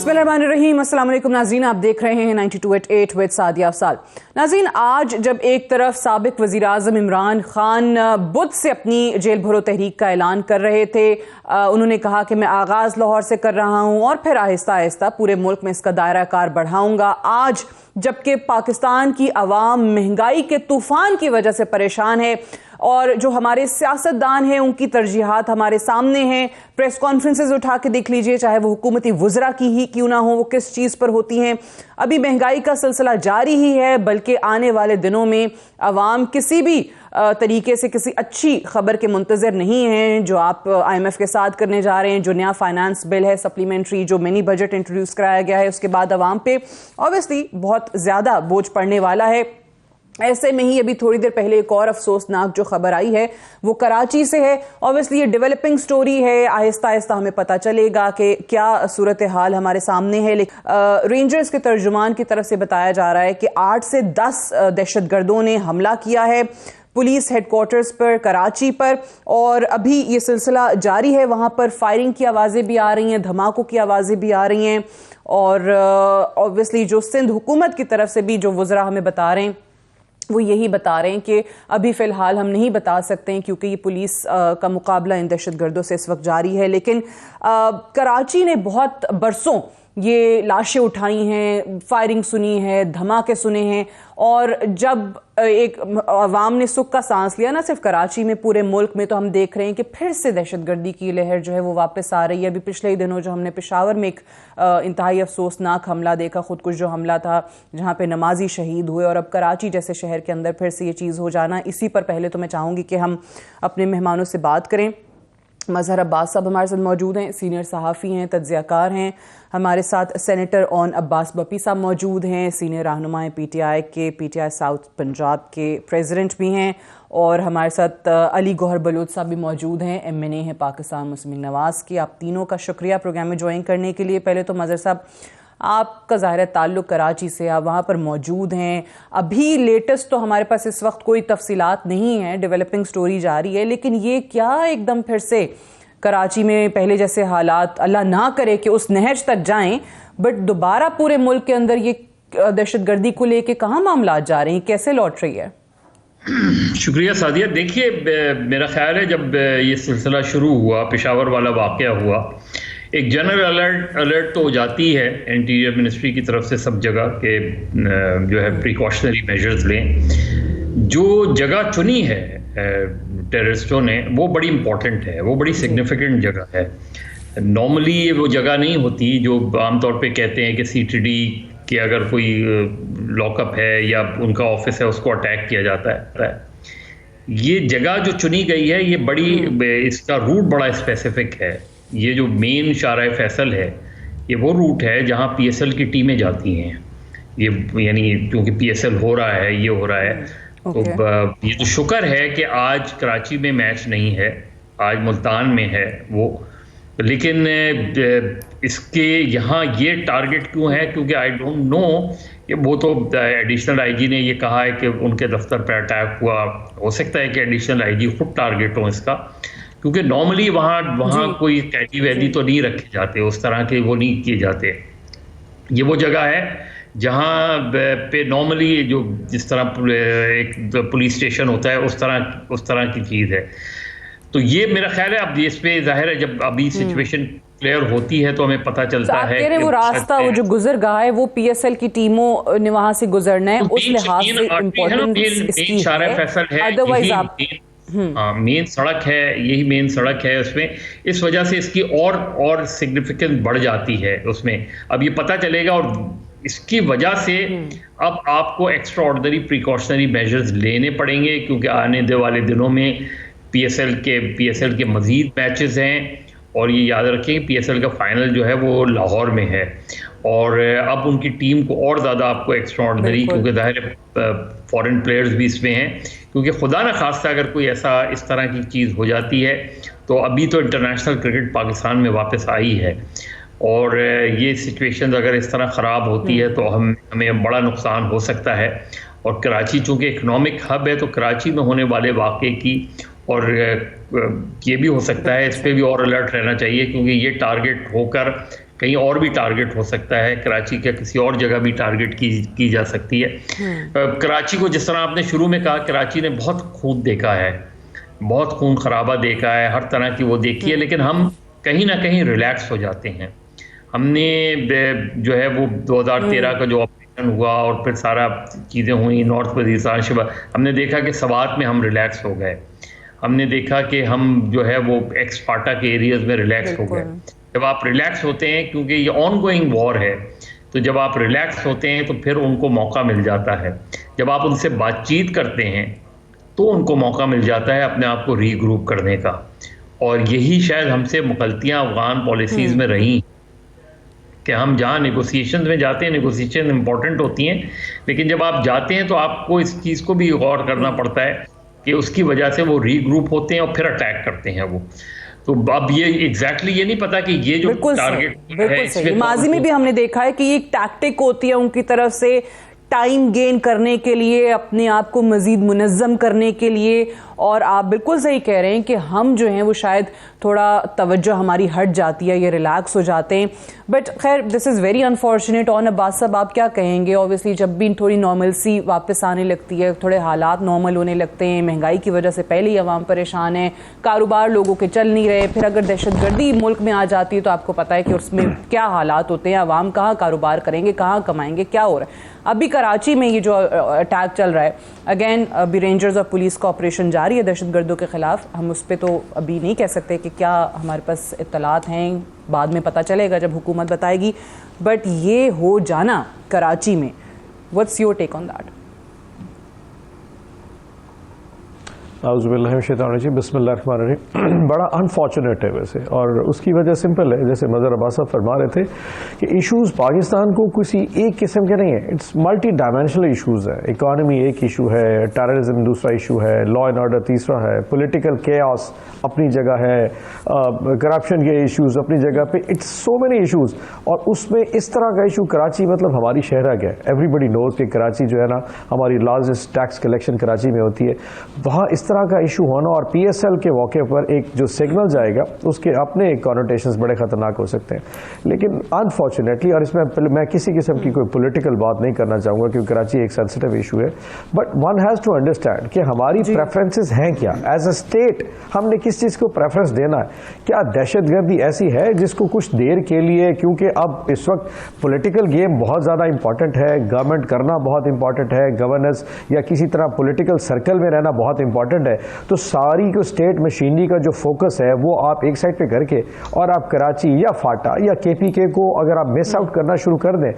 बिस्मिल्लाहिर्रहमानिर्रहीम। अस्सलाम वालेकुम नाज़रीन, आप देख रहे हैं 92@8 विद सादिया अफसाल। नाज़रीन, आज जब एक तरफ साबिक वज़ीर आज़म इमरान खान बुध से अपनी जेल भरो तहरीक का ऐलान कर रहे थे, उन्होंने कहा कि मैं आगाज़ लाहौर से कर रहा हूँ और फिर आहिस्ता आहिस्ता पूरे मुल्क में इसका दायरा कार बढ़ाऊँगा। आज जबकि पाकिस्तान की आवाम महंगाई के तूफ़ान की वजह से परेशान है और जो हमारे सियासतदान हैं उनकी तरजीहात हमारे सामने हैं। प्रेस कॉन्फ्रेंसेज उठा के देख लीजिए, चाहे वो हुकूमती वज़रा की ही क्यों ना हो, वो किस चीज़ पर होती हैं। अभी महंगाई का सिलसिला जारी ही है, बल्कि आने वाले दिनों में अवाम किसी भी तरीके से किसी अच्छी खबर के मुंतज़र नहीं हैं। जो आप IMF के साथ करने जा रहे हैं, जो नया फाइनेंस बिल है सप्लीमेंट्री, जो मिनी बजट इंट्रोड्यूस कराया गया है, उसके बाद अवाम पे ऑब्वियसली बहुत ज़्यादा बोझ पड़ने वाला है। ऐसे में ही अभी थोड़ी देर पहले एक और अफसोसनाक जो खबर आई है वो कराची से है। ऑब्वियसली ये डेवलपिंग स्टोरी है, आहिस्ता आहिस्ता हमें पता चलेगा कि क्या सूरत हाल हमारे सामने है। लेकिन रेंजर्स के तर्जुमान की तरफ से बताया जा रहा है कि 8 से 10 दहशतगर्दों ने हमला किया है पुलिस हेडक्वार्टर्स पर कराची पर, और अभी ये सिलसिला जारी है। वहाँ पर फायरिंग की आवाज़ें भी आ रही हैं, धमाकों की आवाज़ें भी आ रही हैं, और ऑब्वियसली जो सिंध हुकूमत की तरफ से भी जो वज़रा हमें बता रहे हैं वो यही बता रहे हैं कि अभी फ़िलहाल हम नहीं बता सकते हैं क्योंकि ये पुलिस का मुकाबला इन दहशतगर्दों से इस वक्त जारी है। लेकिन कराची ने बहुत बरसों ये लाशें उठाई हैं, फायरिंग सुनी है, धमाके सुने हैं, और जब एक अवाम ने सुख का सांस लिया, ना सिर्फ कराची में पूरे मुल्क में, तो हम देख रहे हैं कि फिर से दहशतगर्दी की लहर जो है वो वापस आ रही है। अभी पिछले ही दिनों जो हमने पेशावर में एक इंतहाई अफसोसनाक हमला देखा, खुदकुश जो हमला था जहाँ पे नमाजी शहीद हुए, और अब कराची जैसे शहर के अंदर फिर से ये चीज़ हो जाना। इसी पर पहले तो मैं चाहूँगी कि हम अपने मेहमानों से बात करें। मजहर अब्बास साहब हमारे साथ मौजूद हैं, सीनियर सहाफ़ी हैं, तज्ज़ियाकार हैं। हमारे साथ सेनेटर ऑन अब्बास बपी साहब मौजूद हैं, सीनियर रहनुमा PTI के, PTI साउथ पंजाब के प्रेसिडेंट भी हैं, और हमारे साथ अली गौहर बलोच साहब भी मौजूद हैं, MNA हैं पाकिस्तान मुस्लिम लीग नवाज़ की। आप तीनों का शुक्रिया प्रोग्राम में ज्वाइन करने के लिए। पहले तो मजहर साहब, आपका ज़ाहिर है ताल्लुक़ कराची से, आप वहाँ पर मौजूद हैं। अभी लेटेस्ट तो हमारे पास इस वक्त कोई तफसीलात नहीं है, डेवलपिंग स्टोरी जारी है, लेकिन ये क्या एकदम फिर से कराची में पहले जैसे हालात, अल्लाह ना करे कि उस नहज तक जाएं, बट दोबारा पूरे मुल्क के अंदर ये दहशतगर्दी को लेके कहाँ मामला जा रहे हैं, कैसे लौट रही है? शुक्रिया सादिया। देखिए, मेरा ख्याल है जब ये सिलसिला शुरू हुआ, पेशावर वाला वाक़या हुआ, एक जनरल अलर्ट तो हो जाती है इंटीरियर मिनिस्ट्री की तरफ से सब जगह के जो है प्रिकॉशनरी मेजर्स लें। जो जगह चुनी है टेररिस्टों ने वो बड़ी इंपॉर्टेंट है, वो बड़ी सिग्निफिकेंट जगह है। नॉर्मली ये वो जगह नहीं होती जो आमतौर पे कहते हैं कि CTD के अगर कोई लॉकअप है या उनका ऑफिस है उसको अटैक किया जाता है। ये जगह जो चुनी गई है ये बड़ी, इसका रूट बड़ा स्पेसिफिक है। ये जो मेन शाहराह फैसल है ये वो रूट है जहाँ PSL की टीमें जाती हैं। ये यानी क्योंकि PSL हो रहा है, ये हो रहा है, तो ये तो शुक्र है कि आज कराची में मैच नहीं है, आज मुल्तान में है वो। लेकिन इसके यहाँ ये टारगेट क्यों है, क्योंकि आई डोंट नो, कि वो तो एडिशनल IG ने ये कहा है कि उनके दफ्तर पर अटैक हुआ। हो सकता है कि एडिशनल IG खुद टारगेट हो इसका, क्योंकि नॉर्मली वहाँ कोई कैदी वैदी तो नहीं रखे जाते, उस तरह के वो नहीं किए जाते। ये वो जगह है जहाँ पे नॉर्मली जो जिस तरह एक पुलिस स्टेशन होता है उस तरह की चीज़ है। तो ये मेरा ख्याल है, अब इस पे जाहिर है जब अभी सिचुएशन क्लियर होती है तो हमें पता चलता है कि वो रास्ता, वो जो गुजरगाह है वो PSL की टीमों ने वहाँ से गुजरना है, उस लिहाज से इम्पोर्टेंट इसकी है। अदरवाइज आप मेन सड़क है, यही मेन सड़क है उसमें, इस वजह से इसकी और सिग्निफिकेंस बढ़ जाती है उसमें। अब ये पता चलेगा, और इसकी वजह से अब आपको एक्स्ट्रा ऑर्डिनरी प्रिकॉशनरी मेजर्स लेने पड़ेंगे, क्योंकि आने वाले दिनों में PSL के मजीद मैचेस हैं, और ये याद रखें PSL का फाइनल जो है वो लाहौर में है, और अब उनकी टीम को और ज़्यादा आपको एक्स्ट्रा ऑर्डिनरी, क्योंकि ज़ाहिर फॉरेन प्लेयर्स भी इसमें हैं, क्योंकि खुदा न खास्ता अगर कोई ऐसा इस तरह की चीज़ हो जाती है तो अभी तो इंटरनेशनल क्रिकेट पाकिस्तान में वापस आई है, और ये सिचुएशन अगर इस तरह ख़राब होती है तो हमें बड़ा नुकसान हो सकता है। और कराची चूँकि इकनॉमिक हब है, तो कराची में होने वाले वाक़े की और ये भी हो सकता है, इस पर भी और अलर्ट रहना चाहिए, क्योंकि ये टारगेट होकर कहीं और भी टारगेट हो सकता है, कराची का किसी और जगह भी टारगेट की जा सकती है। कराची को जिस तरह आपने शुरू में कहा, कराची ने बहुत खून देखा है, बहुत खून खराबा देखा है, हर तरह की वो देखी है, लेकिन हम कहीं ना कहीं रिलैक्स हो जाते हैं। हमने जो है वो 2013 का जो ऑपरेशन हुआ और फिर सारा चीज़ें हुई नॉर्थ वजीरिस्तान शिवा, हमने देखा कि सवात में हम रिलैक्स हो गए। हमने देखा कि हम जो है वो एक्स फाटा के एरियाज में रिलैक्स हो गए। जब आप रिलैक्स होते हैं, क्योंकि ये ऑन गोइंग वॉर है, तो जब आप रिलैक्स होते हैं तो फिर उनको मौका मिल जाता है। जब आप उनसे बातचीत करते हैं तो उनको मौका मिल जाता है अपने आप को रीग्रुप करने का। और यही शायद हमसे मुगलतियाँ अफगान पॉलिसीज़ में रही कि हम जहाँ नेगोशिएशन में जाते हैं, नेगोशिएशन इंपॉर्टेंट होती हैं, लेकिन जब आप जाते हैं तो आपको इस चीज़ को भी गौर करना पड़ता है कि उसकी वजह से वो रीग्रुप होते हैं और फिर अटैक करते हैं वो। तो अब ये एग्जैक्टली ये नहीं पता कि ये जो टारगेट है, माजी में भी हमने देखा है कि ये एक टैक्टिक होती है उनकी तरफ से, टाइम गेन करने के लिए, अपने आप को मजीद मुनज़्ज़म करने के लिए। और आप बिल्कुल सही कह रहे हैं कि हम जो हैं वो शायद थोड़ा तवज्जो हमारी हट जाती है, ये रिलैक्स हो जाते हैं। बट खैर, this is very unfortunate. On Abbas साहब, आप क्या कहेंगे? ऑब्वियसली जब भी थोड़ी नॉर्मलसी वापस आने लगती है, थोड़े हालात नॉर्मल होने लगते हैं, महंगाई की वजह से पहले ही अवाम परेशान है, कारोबार लोगों के चल नहीं रहे, फिर अगर दहशतगर्दी मुल्क में आ जाती है तो आपको पता है कि उसमें क्या हालात होते हैं, अवाम कहाँ कारोबार करेंगे, कहाँ कमाएंगे, क्या हो रहा है। अभी कराची में ये जो अटैक चल रहा है, अगेन अभी रेंजर्स और पुलिस का ऑपरेशन जारी है दहशतगर्दों के खिलाफ। हम उस पर तो अभी नहीं कह सकते कि क्या हमारे पास इत्तलात हैं, बाद में पता चलेगा जब हुकूमत बताएगी। बट ये हो जाना कराची में, what's your take on that? बिस्मिल्लाहिर्रहमानिर्रहीम। बड़ा अनफॉर्चुनेट है वैसे, और उसकी वजह सिंपल है, जैसे मज़हर अब्बास साहब फरमा रहे थे कि इश्यूज़ पाकिस्तान को किसी एक किस्म के नहीं है, इट्स मल्टी डायमेंशनल इश्यूज़ है। इकॉनमी एक इशू है, टेररिज्म दूसरा इशू है, लॉ एंड ऑर्डर तीसरा है, पॉलिटिकल केओस अपनी जगह है, करप्शन के इश्यूज़ अपनी जगह पे, इट्स सो मेनी इश्यूज़। और उसमें इस तरह का इशू कराची, मतलब हमारी शहर है, एवरीबडी नोज कि कराची जो है ना, हमारी लार्जेस्ट टैक्स कलेक्शन कराची में होती है। वहाँ इस तरह का इशू होना और PSL के मौके पर एक जो सिग्नल जाएगा, उसके अपने कॉनोटेशंस बड़े खतरनाक हो सकते हैं। लेकिन अनफॉर्चुनेटली, और इसमें मैं किसी किस्म की कोई पॉलिटिकल बात नहीं करना चाहूँगा क्योंकि कराची एक सेंसिटिव इशू है, but one has to understand कि हमारी प्रेफरेंसेस हैं क्या एज अ स्टेट, हमने किस चीज़ को प्रेफरेंस देना है। क्या दहशतगर्दी ऐसी है जिसको कुछ देर के लिए, क्योंकि अब इस वक्त पॉलिटिकल गेम बहुत ज़्यादा इंपॉर्टेंट है, गवर्नमेंट करना बहुत इंपॉर्टेंट है, गवर्नेंस या किसी तरह पॉलिटिकल सर्कल में रहना बहुत इंपॉर्टेंट है, तो सारी को स्टेट मशीनरी का जो फोकस है वो आप एक साइड पे करके और आप कराची या फाटा या KPK को अगर आप मिस आउट करना शुरू कर दें,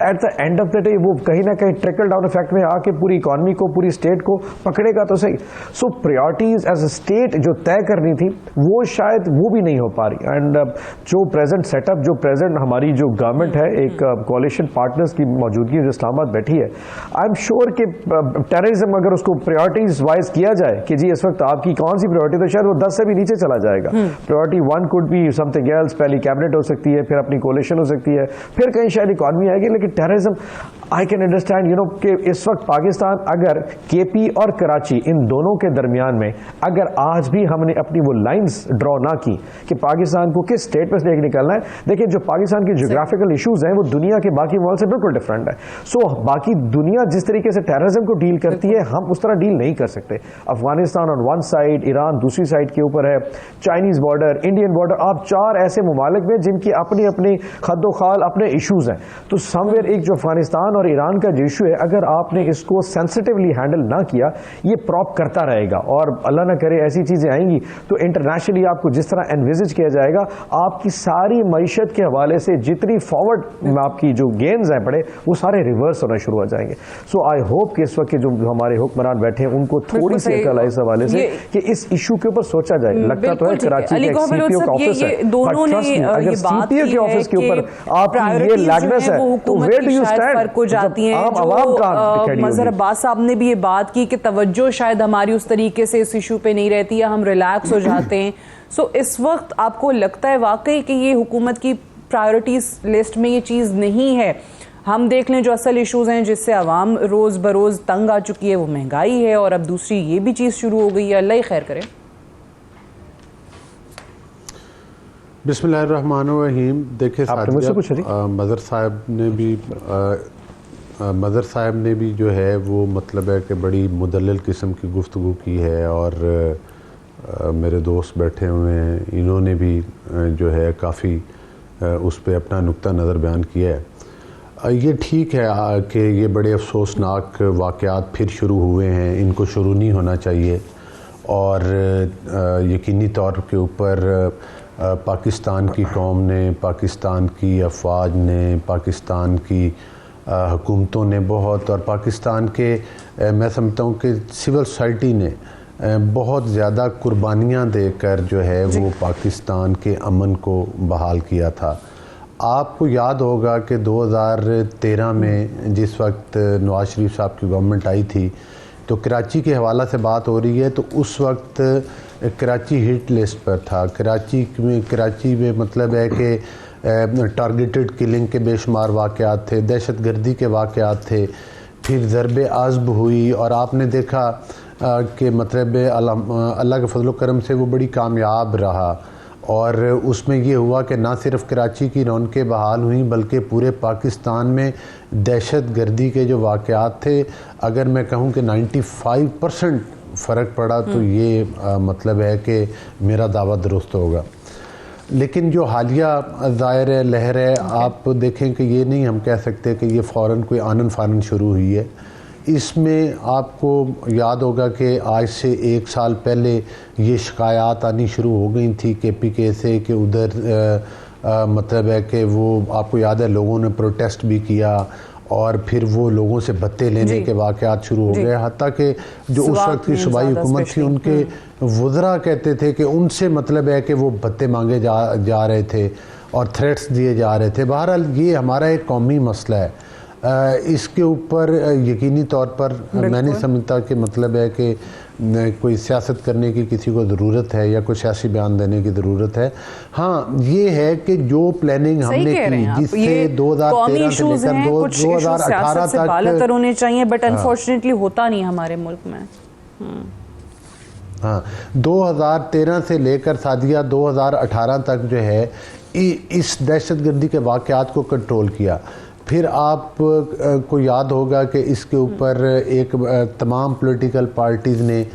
at the end of the day वो कहीं ना कहीं ट्रिकल डाउन इफेक्ट में आके पूरी इकॉनमी को, पूरी स्टेट को पकड़ेगा तो सही। सो प्रायोरिटीज एज अ स्टेट जो तय करनी थी वो शायद वो भी नहीं हो पा रही। एंड जो प्रेजेंट सेटअप, जो प्रेजेंट हमारी जो गवर्नमेंट है, एक कोalition पार्टनर्स की मौजूदगी जो इस्लामाबाद बैठी है, आई एम श्योर कि टेररिज्म अगर उसको प्रायोरिटीज वाइज किया जाए कि जी इस वक्त आपकी कौन सी प्रायोरिटी, तो शायद वो 10 से भी नीचे चला जाएगा। Priority 1 could be something else, पहली कैबिनेट हो सकती है, फिर अपनी कोalition हो सकती है, फिर कहीं शायद इकॉनमी आएगी। लेकिन टेररिज्म आई कैन अंडरस्टैंड कि इस वक्त पाकिस्तान अगर KP और कराची इन दोनों के दरमियान में अगर आज भी हमने अपनी वो लाइंस ड्रॉ ना की कि पाकिस्तान को किस स्टेट पर लेकर निकलना है, देखिए जो पाकिस्तान के ज्योग्राफिकल इशूज हैं वो दुनिया के बाकी माहौल से बिल्कुल डिफरेंट है। सो बाकी दुनिया जिस तरीके से टेररिज्म को डील करती है, हम उस तरह डील नहीं कर सकते। Afghanistan on one side, Iran दूसरी साइड के ऊपर है, चाइनीज बॉर्डर, इंडियन बॉर्डर, आप 4 ऐसे ममालिक में जिनकी अपनी अपनी खद्दो खाल, अपने इशूज हैं। तो समवेयर एक जो अफगानिस्तान और ईरान का जो इशू है, अगर आपने इसको सेंसिटिवली हैंडल ना किया, ये प्रॉप करता रहेगा और अल्लाह ना करे ऐसी चीजें आएंगी तो इंटरनेशनली आपको जिस तरह एनविजिज किया जाएगा, आपकी सारी मईशत के हवाले से जितनी फॉरवर्ड आपकी जो गेन्स हैं पड़े, वो सारे रिवर्स होना शुरू हो जाएंगे। सो आई होप कि इस वक्त के जो हमारे हुक्मरान बैठे हैं उनको थोड़ी सी अकल है इस हवाले से कि इस इशू के ऊपर सोचा जाए। लगता तो है कराची के CPO का ऑफिस है, अगर CPO के ऑफिस के ऊपर आपकी ये लैगनेस है तो where do you stand? Mazhar Abbas sahab ने भी ये बात की कि तवज्जो शायद हमारी उस तरीके से इस इशू पे नहीं रहती है, हम रिलैक्स हो जाते हैं। सो इस वक्त आपको लगता है वाकई कि ये हुकूमत की प्रायोरिटीज लिस्ट में ये चीज़ नहीं है? हम देख लें जो असल इश्यूज़ हैं जिससे आवाम रोज़ बरोज़ तंग आ चुकी है, वो महंगाई है, और अब दूसरी ये भी चीज़ शुरू हो गई है। अल्लाह ही खैर करे। बिस्मिल्लाहिर्रहमानिर्रहीम। देखिए मदर साहब ने भी जो है वो मतलब है कि बड़ी मुदल्लिल किस्म की गुफ्तगू की है, और मेरे दोस्त बैठे हुए हैं, इन्होंने भी जो है काफ़ी उस पर अपना नुक्ता नज़र बयान किया है। ये ठीक है कि ये बड़े अफसोसनाक वाक़यात फिर शुरू हुए हैं, इनको शुरू नहीं होना चाहिए, और यकीनी तौर के ऊपर पाकिस्तान की कौम ने, पाकिस्तान की अफवाज ने, पाकिस्तान की हुकूमतों ने बहुत, और पाकिस्तान के मैं समझता हूँ कि सिविल सोसाइटी ने बहुत ज़्यादा कुर्बानियाँ देकर जो है वो पाकिस्तान के अमन को बहाल किया था। आपको याद होगा कि 2013 में जिस वक्त नवाज शरीफ साहब की गवर्नमेंट आई थी, तो कराची के हवाला से बात हो रही है, तो उस वक्त कराची हिट लिस्ट पर था। कराची में मतलब है कि टारगेटेड किलिंग के बेशुमार वाक़यात थे, दहशतगर्दी के वाक़यात थे, फिर ज़रबे आज़ब हुई, और आपने देखा कि मतलब अल्लाह के फजल करम से वो बड़ी कामयाब रहा, और उसमें ये हुआ कि ना सिर्फ कराची की रौनकें बहाल हुई बल्कि पूरे पाकिस्तान में दहशत गर्दी के जो वाक़यात थे, अगर मैं कहूँ कि 95% फ़र्क पड़ा, तो ये मतलब है कि मेरा दावा दुरुस्त होगा। लेकिन जो हालिया ज़ाहिर है लहर है, आप देखें कि ये नहीं हम कह सकते कि ये फ़ौरन कोई आनन फानन शुरू हुई है। इसमें आपको याद होगा कि आज से 1 साल पहले ये शिकायत आनी शुरू हो गई थी KPK से कि उधर मतलब है कि वो आपको याद है लोगों ने प्रोटेस्ट भी किया, और फिर वो लोगों से भत्ते लेने के वाक़यात शुरू हो गए, हत्ता कि जो उस वक्त की सूबाई हुकूमत थी उनके वज़रा कहते थे कि उनसे मतलब है कि वो भत्ते मांगे जा रहे थे और थ्रेट्स दिए जा रहे थे। बहरहाल ये हमारा एक कौमी मसला है, इसके ऊपर यकीनी तौर पर मैं नहीं समझता कि मतलब है कि कोई सियासत करने की किसी को ज़रूरत है या कोई सियासी बयान देने की ज़रूरत है। हाँ, ये है कि जो प्लानिंग हमने की जिससे 2013 से लेकर 2018 तक होने चाहिए, बट अनफॉर्चुनेटली होता नहीं हमारे मुल्क में। हाँ, 2013 से लेकर सादिया 2018 तक जो है इस दहशतगर्दी के वाक़यात को कंट्रोल किया। फिर आप को याद होगा कि इसके ऊपर एक तमाम पॉलिटिकल पार्टीज़ ने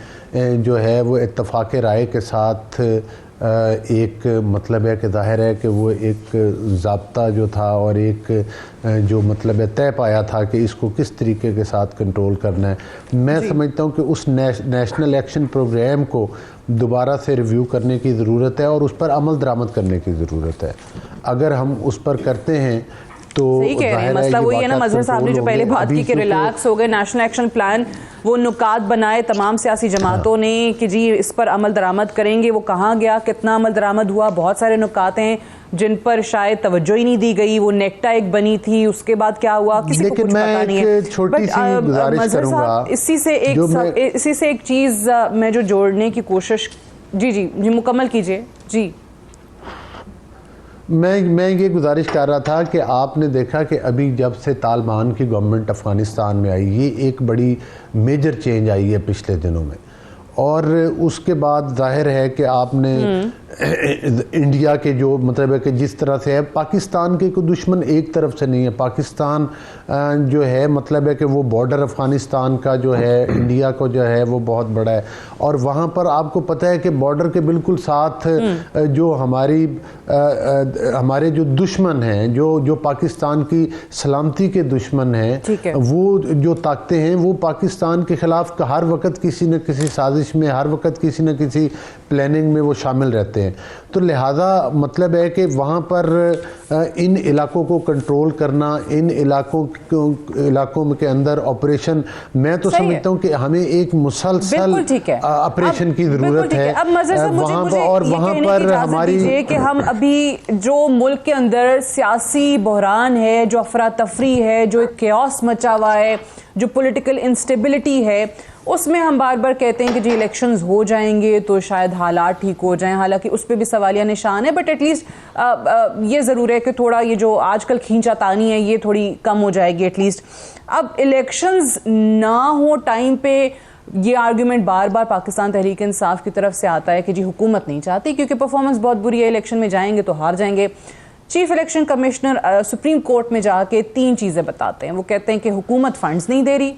जो है वो इत्तफ़ाक़ राय के साथ एक मतलब है कि ज़ाहिर है कि वो एक ज़ाब्ता जो था और एक जो मतलब है तय पाया था कि इसको किस तरीके के साथ कंट्रोल करना है। मैं समझता हूँ कि उस नेशनल एक्शन प्रोग्राम को दोबारा से रिव्यू करने की ज़रूरत है और उस पर अमल दरामद करने की ज़रूरत है। अगर हम उस पर करते हैं तो सही कह रहे हैं, मसला वही है ना मजहर साहब ने जो पहले बात की कि रिलैक्स हो गए, नेशनल एक्शन प्लान वो नुकात बनाए तमाम सियासी जमातों ने कि जी इस पर अमल दरामद करेंगे, वो कहाँ गया, कितना अमल दरामद हुआ? बहुत सारे नुकात हैं जिन पर शायद तवज्जो ही नहीं दी गई। वो नेक्टा एक बनी थी, उसके बाद क्या हुआ किसी को कुछ पता नहीं है। छोटी सी गुजारिश करूंगा, इसी से एक चीज़ मैं जो जोड़ने की कोशिश जी मुकम्मल कीजिए जी। मैं ये गुजारिश कर रहा था कि आपने देखा कि अभी जब से तालिबान की गवर्नमेंट अफ़गानिस्तान में आई, ये एक बड़ी मेजर चेंज आई है पिछले दिनों में, और उसके बाद जाहिर है कि आपने इंडिया के जो मतलब है कि जिस तरह से है, पाकिस्तान के कोई दुश्मन एक तरफ से नहीं है। पाकिस्तान जो है मतलब है कि वो बॉर्डर अफ़गानिस्तान का जो है इंडिया को जो है वो बहुत बड़ा है, और वहाँ पर आपको पता है कि बॉर्डर के बिल्कुल साथ जो हमारे जो दुश्मन हैं, जो पाकिस्तान की सलामती के दुश्मन हैं, वो जो ताकतें हैं वो पाकिस्तान के ख़िलाफ़ हर वक्त किसी न किसी साजिश में, हर वक्त किसी न किसी प्लानिंग में वो शामिल रहते हैं। तो लिहाजा मतलब है कि वहाँ पर इन इलाकों को कंट्रोल करना, इन इलाकों के अंदर ऑपरेशन, मैं तो समझता हूँ कि हमें एक मुसलसल ऑपरेशन की ज़रूरत है वहाँ पर। और वहाँ पर हमारी कि हम अभी जो मुल्क के अंदर सियासी बहरान है, जो अफरा तफरी है, जो एक केओस मचा हुआ है, जो पॉलिटिकल इंस्टेबिलिटी है, उसमें हम बार बार कहते हैं कि जी इलेक्शंस हो जाएंगे तो शायद हालात ठीक हो जाएं, हालांकि उस पर भी सवालिया निशान है, बट एटलीस्ट ये ज़रूर है कि थोड़ा ये जो आजकल खींचातानी है ये थोड़ी कम हो जाएगी एटलीस्ट। अब इलेक्शंस ना हो टाइम पे ये आर्ग्यूमेंट बार बार पाकिस्तान तहरीक इंसाफ की तरफ से आता है कि जी हुकूमत नहीं चाहती क्योंकि परफॉर्मेंस बहुत बुरी है, इलेक्शन में जाएंगे तो हार जाएंगे। Chief election commissioner supreme court में जाके 3 चीज़ें बताते हैं। वो कहते हैं कि हुकूमत फंड्स नहीं दे रही,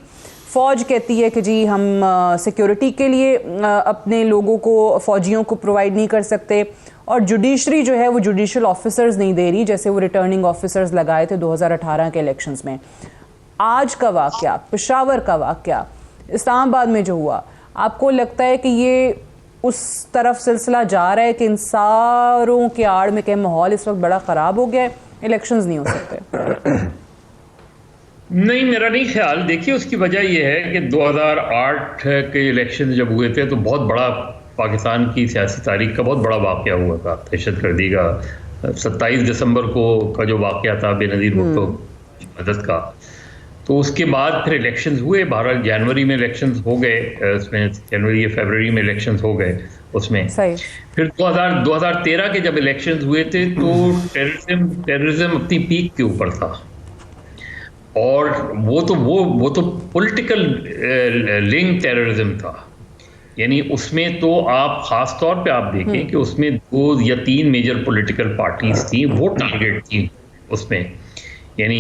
फ़ौज कहती है कि जी हम सिक्योरिटी के लिए अपने लोगों को, फ़ौजियों को प्रोवाइड नहीं कर सकते, और जुडिशरी जो है वो जुडिशल ऑफिसर्स नहीं दे रही, जैसे वो रिटर्निंग ऑफिसर्स लगाए थे 2018 के इलेक्शंस में। आज का वाक़या, पेशावर का वाक़या, इस्लामाबाद में जो हुआ, आपको लगता है कि ये उस तरफ सिलसिला जा रहा है कि इन सारों के आड़ में क्या माहौल इस वक्त बड़ा ख़राब हो गया है, इलेक्शंस नहीं हो सकते? नहीं, मेरा नहीं ख्याल। देखिए, उसकी वजह यह है कि 2008 के इलेक्शन जब हुए थे तो बहुत बड़ा पाकिस्तान की सियासी तारीख का बहुत बड़ा वाक़या हुआ था, दहशतगर्दी का। 27 दिसंबर को का जो वाक़या था बेनज़ीर भुट्टो की मदद का, तो उसके बाद फिर इलेक्शंस हुए। 12 जनवरी में इलेक्शंस हो गए, उसमें जनवरी या फरवरी में इलेक्शंस हो गए उसमें। फिर 2013 के जब इलेक्शंस हुए थे तो टेररिज्म अपनी पीक के ऊपर था, और वो तो पॉलिटिकल लिंक टेररिज्म था। यानी उसमें तो आप ख़ास तौर पे आप देखें कि उसमें 2 या 3 मेजर पॉलिटिकल पार्टीज थी, वो टारगेट थी उसमें। यानी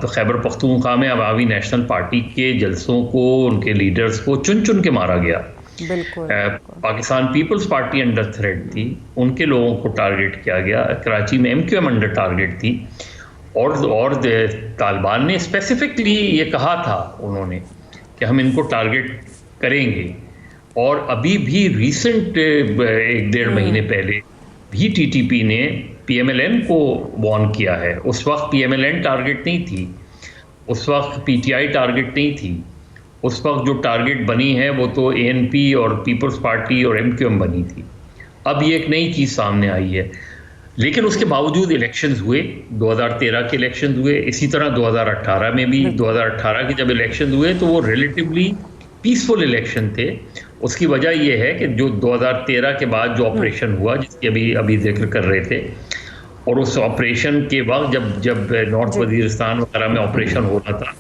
खैबर पख्तूनख्वा में अवामी नेशनल पार्टी के जलसों को, उनके लीडर्स को चुन चुन के मारा गया। पाकिस्तान पीपल्स पार्टी अंडर थ्रेट थी, उनके लोगों को टारगेट किया गया। कराची में MQM अंडर टारगेट थी, और तालिबान ने स्पेसिफिकली ये कहा था उन्होंने कि हम इनको टारगेट करेंगे। और अभी भी रिसेंट 1-1.5 महीने पहले भी TTP ने PMLN को वॉर्न किया है। उस वक्त PMLN टारगेट नहीं थी, उस वक्त PTI टारगेट नहीं थी, उस वक्त जो टारगेट बनी है वो तो ANP और पीपल्स पार्टी और MQM बनी थी। अब ये एक नई चीज़ सामने आई है, लेकिन उसके बावजूद इलेक्शंस हुए। 2013 के इलेक्शंस हुए, इसी तरह 2018 में भी। 2018 के जब इलेक्शंस हुए तो वो रिलेटिवली पीसफुल इलेक्शन थे। उसकी वजह यह है कि जो 2013 के बाद जो ऑपरेशन हुआ, जिसकी अभी जिक्र कर रहे थे, और उस ऑपरेशन के वक्त जब नॉर्थ वजीरिस्तान वगैरह में ऑपरेशन हो रहा था,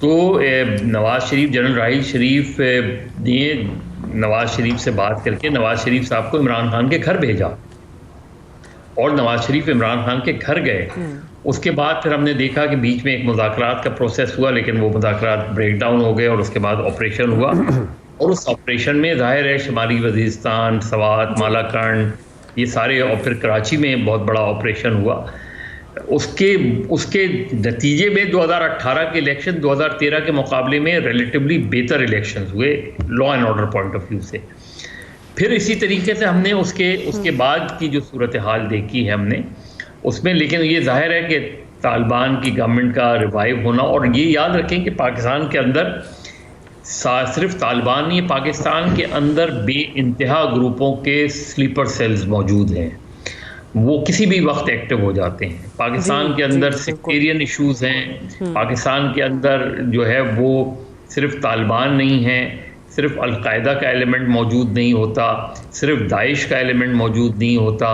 तो नवाज शरीफ, जनरल राहील शरीफ ने नवाज शरीफ से बात करके नवाज शरीफ साहब को इमरान खान के घर भेजा, और नवाज शरीफ इमरान खान के घर गए। उसके बाद फिर हमने देखा कि बीच में एक मुज़ाकरात का प्रोसेस हुआ, लेकिन वो मुज़ाकरात ब्रेक डाउन हो गए, और उसके बाद ऑपरेशन हुआ। और उस ऑपरेशन में जाहिर है शुमाली वजीरिस्तान, सवात, मालाकंड, ये सारे, और फिर कराची में बहुत बड़ा ऑपरेशन हुआ। उसके नतीजे में 2018 के इलेक्शन 2013 के मुकाबले में रिलेटिवली बेहतर इलेक्शन हुए law and order point of view से। फिर इसी तरीके से हमने उसके बाद की जो सूरत हाल देखी है हमने उसमें, लेकिन ये जाहिर है कि तालिबान की गवर्नमेंट का रिवाइव होना, और ये याद रखें कि पाकिस्तान के अंदर सिर्फ तालिबान नहीं, पाकिस्तान के अंदर बेइंतहा ग्रुपों के स्लीपर सेल्स मौजूद हैं, वो किसी भी वक्त एक्टिव हो जाते हैं। पाकिस्तान के अंदर सेक्टेरियन इश्यूज हैं, पाकिस्तान के अंदर जो है वो सिर्फ तालिबान नहीं है, सिर्फ अलकायदा का एलिमेंट मौजूद नहीं होता, सिर्फ दाइश का एलिमेंट मौजूद नहीं होता,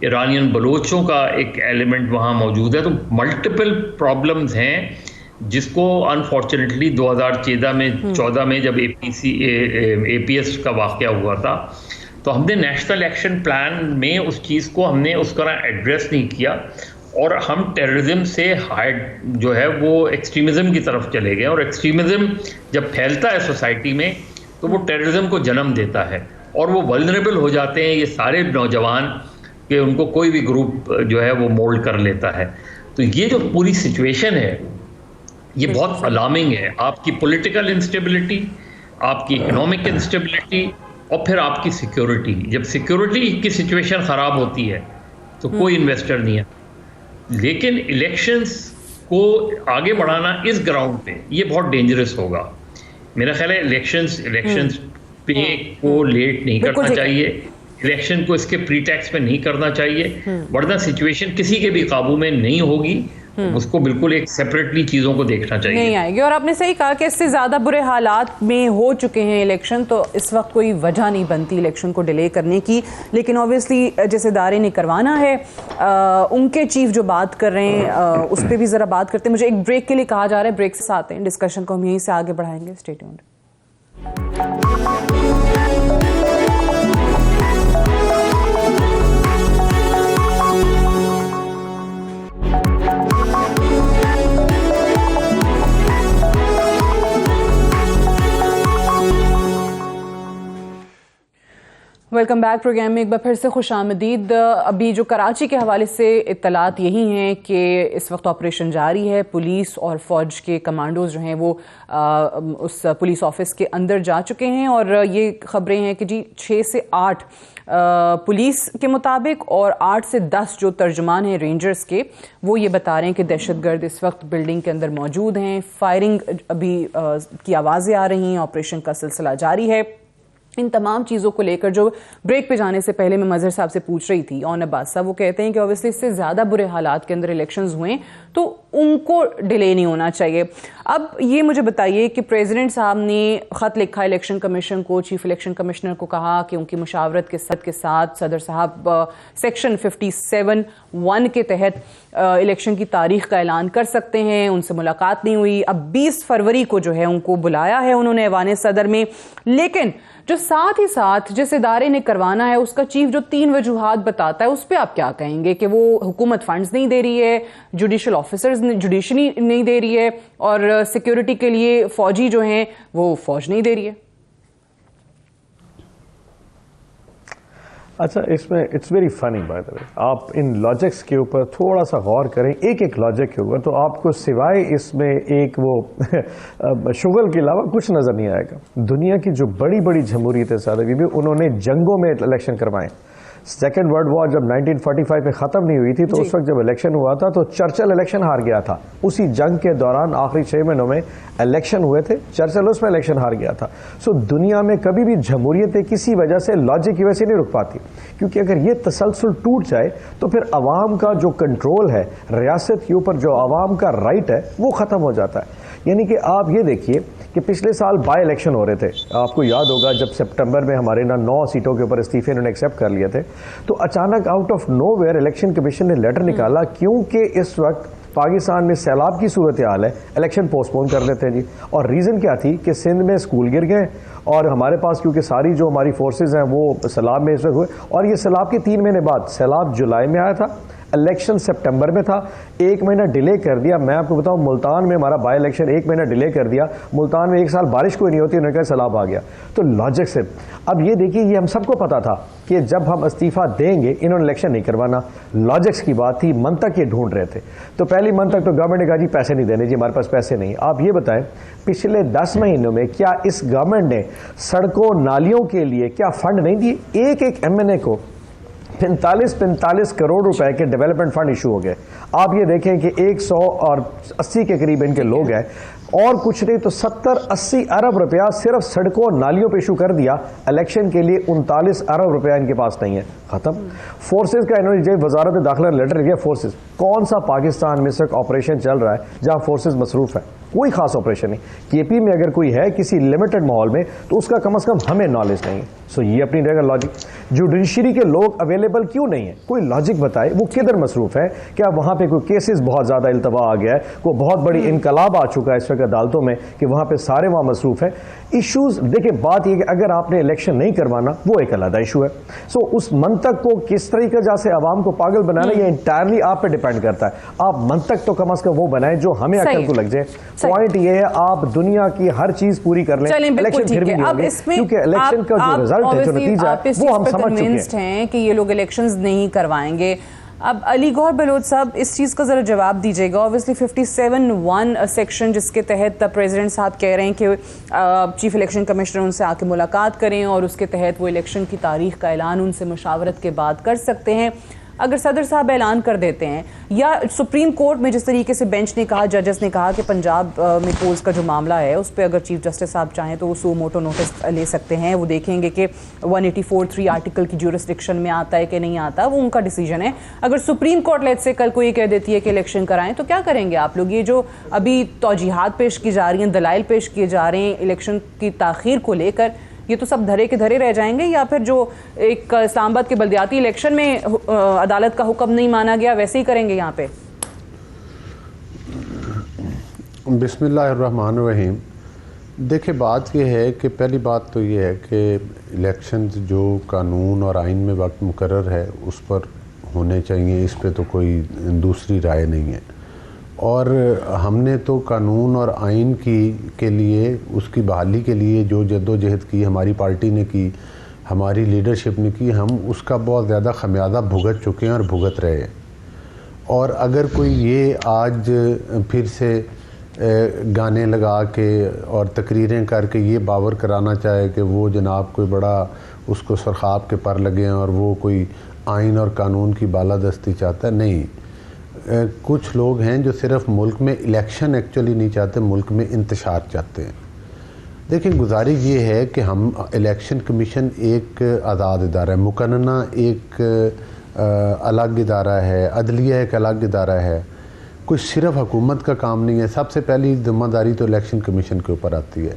ईरानियन बलोचों का एक एलिमेंट वहाँ मौजूद है। तो मल्टीपल प्रॉब्लम्स हैं, जिसको अनफॉर्चुनेटली 2014 में जब APS का वाक़या हुआ था, तो हमने नेशनल एक्शन प्लान में उस चीज़ को हमने उस तरह एड्रेस नहीं किया, और हम टेररिज्म से जो है वो एक्सट्रीमिज़म की तरफ चले गए। और एक्सट्रीमिज़म जब फैलता है सोसाइटी में तो वो टेररिज्म को जन्म देता है, और वो वल्नरेबल हो जाते हैं ये सारे नौजवान कि उनको कोई भी ग्रुप जो है वो मोल्ड कर लेता है। तो ये जो पूरी सिचुएशन है ये बहुत अलार्मिंग है। आपकी पॉलिटिकल इंस्टेबिलिटी, आपकी इकोनॉमिक इंस्टेबिलिटी, और फिर आपकी सिक्योरिटी। जब सिक्योरिटी की सिचुएशन ख़राब होती है तो कोई इन्वेस्टर नहीं है। लेकिन इलेक्शंस को आगे बढ़ाना इस ग्राउंड पे ये बहुत डेंजरस होगा। मेरा ख्याल है इलेक्शंस पे को लेट नहीं करना चाहिए, इलेक्शन को इसके प्रीटेक्स्ट में नहीं करना चाहिए, वरना सिचुएशन किसी के भी काबू में नहीं होगी। उसको बिल्कुल एक सेपरेटली चीज़ों को देखना चाहिए, नहीं आएगी। और आपने सही कहा कि इससे ज़्यादा बुरे हालात में हो चुके हैं इलेक्शन, तो इस वक्त कोई वजह नहीं बनती इलेक्शन को डिले करने की। लेकिन ऑब्वियसली जैसे इदारे ने करवाना है, उनके चीफ जो बात कर रहे हैं उस पर भी ज़रा बात करते हैं। मुझे एक ब्रेक के लिए कहा जा रहा है, ब्रेक से आते हैं, डिस्कशन को हम यहीं से आगे बढ़ाएंगे। Stay tuned. Welcome back programme में एक बार फिर से खुशामदीद। अभी जो कराची के हवाले से इत्तलात यही हैं कि इस वक्त ऑपरेशन जारी है। पुलिस और फौज के कमांडोज जो हैं वो उस पुलिस ऑफिस के अंदर जा चुके हैं और ये खबरें हैं कि जी 6 से 8 पुलिस के मुताबिक और 8 से 10 जो तर्जुमान हैं रेंजर्स के, वो ये बता रहे हैं कि दहशतगर्द इस वक्त बिल्डिंग के अंदर मौजूद हैं। फायरिंग अभी की आवाज़ें आ रही हैं, ऑपरेशन का सिलसिला जारी है। इन तमाम चीज़ों को लेकर जो ब्रेक पे जाने से पहले मैं मजहर साहब से पूछ रही थी, ऑन अब्बास साहब, वो कहते हैं कि ऑब्वियसली इससे ज़्यादा बुरे हालात के अंदर इलेक्शंस हुए तो उनको डिले नहीं होना चाहिए। अब ये मुझे बताइए कि प्रेसिडेंट साहब ने ख़त लिखा इलेक्शन कमीशन को, चीफ इलेक्शन कमिश्नर को कहा कि उनकी मुशावरत के साथ सदर साहब सेक्शन 57(1) के तहत इलेक्शन की तारीख का ऐलान कर सकते हैं। उनसे मुलाकात नहीं हुई। अब 20 फरवरी को जो है उनको बुलाया है उन्होंने ऐवान सदर में, लेकिन जो साथ ही साथ जिस इदारे ने करवाना है उसका चीफ जो 3 वजूहात बताता है, उस पर आप क्या कहेंगे? कि वो हुकूमत फंड्स नहीं दे रही है, जुडिशल ऑफिसर्स जुडिशरी नहीं दे रही है और सिक्योरिटी के लिए फौजी जो हैं वो फौज नहीं दे रही है। अच्छा, इसमें it's very funny by the way, आप इन लॉजिक्स के ऊपर थोड़ा सा गौर करें, एक एक लॉजिक के ऊपर, तो आपको सिवाय इसमें एक वो शुगल के अलावा कुछ नजर नहीं आएगा। दुनिया की जो बड़ी बड़ी जमहूरियतें सारी भी उन्होंने जंगों में इलेक्शन करवाए। सेकेंड वर्ल्ड वॉर जब 1945 में ख़त्म नहीं हुई थी तो उस वक्त जब इलेक्शन हुआ था तो चर्चिल इलेक्शन हार गया था। उसी जंग के दौरान आखिरी 6 महीनों में इलेक्शन हुए थे, चर्चिल उसमें इलेक्शन हार गया था। सो दुनिया में कभी भी जमहूरियतें किसी वजह से लॉजिक की वजह से नहीं रुक पाती, क्योंकि अगर ये तसलसल टूट जाए तो फिर अवाम का जो कंट्रोल है रियासत के ऊपर, जो अवाम का राइट है, वो ख़त्म हो जाता है। यानी कि आप ये देखिए कि पिछले साल बाई इलेक्शन हो रहे थे, आपको याद होगा जब सितंबर में हमारे ना 9 सीटों के ऊपर इस्तीफे इन्होंने एक्सेप्ट कर लिए थे, तो अचानक out of nowhere election commission ने लेटर निकाला, क्योंकि इस वक्त पाकिस्तान में सैलाब की सूरत हाल है, इलेक्शन पोस्टपोन कर लेते हैं जी। और रीज़न क्या थी कि सिंध में स्कूल गिर गए और हमारे पास क्योंकि सारी जो हमारी फोर्सेज हैं वो सैलाब में इस वक्त हुए, और ये सैलाब के 3 महीने बाद, सैलाब जुलाई में आया था, इलेक्शन सितंबर में था, 1 महीना डिले कर दिया। मैं आपको बताऊं, मुल्तान में हमारा बाई इलेक्शन 1 महीना डिले कर दिया। मुल्तान में 1 साल बारिश कोई नहीं होती, उन्होंने कहा सैलाब आ गया। तो लॉजिक से अब ये देखिए, ये हम सबको पता था कि जब हम इस्तीफा देंगे इन्होंने इलेक्शन नहीं करवाना। लॉजिक्स की बात थी, मंतक ये ढूंढ रहे थे। तो पहली मंतक तो गवर्नमेंट ने कहा जी पैसे नहीं देने, जी हमारे पास पैसे नहीं। आप ये बताएं, पिछले 10 महीनों में क्या इस गवर्नमेंट ने सड़कों नालियों के लिए क्या फंड नहीं दिए? एक MNA को 45 करोड़ रुपए के डेवलपमेंट फंड इशू हो गए। आप ये देखें कि 180 के करीब इनके लोग हैं, और कुछ नहीं तो 70-80 अरब रुपया सिर्फ सड़कों और नालियों पे इशू कर दिया। इलेक्शन के लिए 39 अरब रुपया इनके पास नहीं है, खत्म। फोर्सेज का इन्होंने वजारत दाखिला लेटर लिया, फोर्सेज कौन सा पाकिस्तान में सिर्फ ऑपरेशन चल रहा है जहां फोर्सेज मसरूफ है? कोई खास ऑपरेशन नहीं। KP में अगर कोई है किसी लिमिटेड माहौल में तो उसका कम से कम हमें नॉलेज नहीं है। सो ये अपनी जगह लॉजिक। जुडिशरी के लोग अवेलेबल क्यों नहीं है? कोई लॉजिक बताए, वो किधर मसरूफ है? क्या वहां पे कोई केसेस बहुत ज्यादा इल्तवा आ गया है, कोई बहुत बड़ी इनकलाब आ चुका है इस वक्त अदालतों में कि वहां पे सारे वहां मसरूफ है? इश्यूज देखिए, बात यह कि अगर आपने इलेक्शन नहीं करवाना वो एक अलग इशू है। सो उस मंतक को किस तरीके जैसे आवाम को पागल बनाना, ये इंटायरली आप पे डिपेंड करता है। आप मंतक तो कम से कम वो बनाए जो हमें अकल को लग जाए। पॉइंट ये है, आप दुनिया की हर चीज पूरी कर लें, इलेक्शन फिर भी नहीं होंगे, क्योंकि इलेक्शन का जो रिजल्ट है, जो नतीजा है, वो हम समझ चुके हैं कि ये लोग इलेक्शंस नहीं करवाएंगे। अब अली गौहर बलोच साहब, इस चीज़ का ज़रा जवाब दीजिएगा। ऑब्वियसली 57(1) सेक्शन जिसके तहत प्रेसिडेंट साहब कह रहे हैं कि चीफ इलेक्शन कमिश्नर उनसे आके मुलाकात करें और उसके तहत वो इलेक्शन की तारीख का ऐलान उनसे मुशावरत के बाद कर सकते हैं। अगर सदर साहब ऐलान कर देते हैं, या सुप्रीम कोर्ट में जिस तरीके से बेंच ने कहा, जजेस ने कहा कि पंजाब में पोल्स का जो मामला है उस पर अगर चीफ जस्टिस साहब चाहें तो वो सो मोटो नोटिस ले सकते हैं। वो देखेंगे कि 184(3) आर्टिकल की ज्यूरिसडिक्शन में आता है कि नहीं आता, वो उनका डिसीजन है। अगर सुप्रीम कोर्ट लेट से कल को ये कह देती है कि इलेक्शन कराएं, तो क्या करेंगे आप लोग? ये जो अभी तौजीहात पेश की जा रही हैं, दलाइल पेश किए जा रहे हैं इलेक्शन की ताखीर को लेकर, ये तो सब धरे के धरे रह जाएंगे? या फिर जो एक इस्लामाबाद के बल्दियाती इलेक्शन में अदालत का हुक्म नहीं माना गया वैसे ही करेंगे यहाँ पे? बिस्मिल्लाहिर्रहमानिर्रहीम। देखिए, बात यह है कि पहली बात तो ये है कि इलेक्शन जो कानून और आइन में वक्त मुकर्रर है उस पर होने चाहिए, इस पे तो कोई दूसरी राय नहीं है। और हमने तो कानून और आइन के लिए, उसकी बहाली के लिए जो जद्दोजहद की हमारी पार्टी ने की, हमारी लीडरशिप ने की, हम उसका बहुत ज़्यादा खमियाजा भुगत चुके हैं और भुगत रहे हैं। और अगर कोई ये आज फिर से गाने लगा के और तकरीरें करके ये बावर कराना चाहे कि वो जनाब कोई बड़ा उसको सरखाब के पर लगे हैं और वो कोई आइन और कानून की बालादस्ती चाहता है, नहीं। कुछ लोग हैं जो सिर्फ मुल्क में इलेक्शन एक्चुअली नहीं चाहते, मुल्क में इंतशार चाहते हैं। देखिए, गुजारिश ये है कि हम इलेक्शन कमीशन एक आज़ाद इदारा है, मुकन्ना एक अलग इदारा है, अदलिया एक अलग इदारा है, कोई सिर्फ हुकूमत का काम नहीं है। सबसे पहली जिम्मेदारी तो इलेक्शन कमीशन के ऊपर आती है।